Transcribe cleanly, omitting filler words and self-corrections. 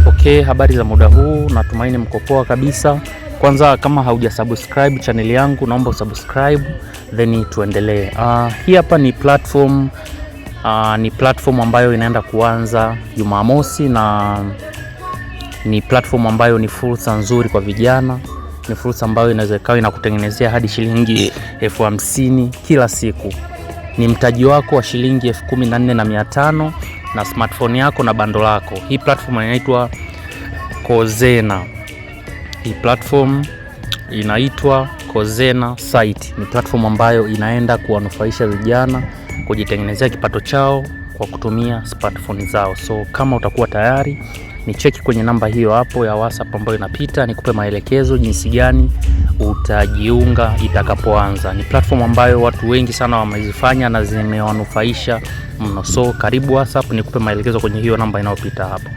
Okay, habari za muda huu, natumaini mko poa kabisa. Kwanza kama haujasubscribe channel yangu, naomba usubscribe then tuendelee. Hii hapa ni platform ambayo inaenda kuanza Jumamosi, na ni platform ambayo ni fursa nzuri kwa vijana. Ni fursa ambayo inaweza ikawa inakutengenezea hadi shilingi 50,000 kila siku. Ni mtaji wako wa shilingi 14,500 na smartphone yako na bando lako. Hii platform inaitwa Kozena. Hii platform inaitwa Kozena Site. Ni platform ambayo inaenda kuwanufaisha vijana kujitengenezea kipato chao kwa kutumia smartphone zao. So kama utakuwa tayari, ni cheki kwenye namba hiyo hapo ya WhatsApp ambayo inapita, nikupe maelekezo jinsi gani utajiunga itakapoanza. Ni platform ambayo watu wengi sana wamezifanya na zimewanufaisha mno. So karibu WhatsApp, nikupe maelekezo kwenye hiyo namba inayopita hapo.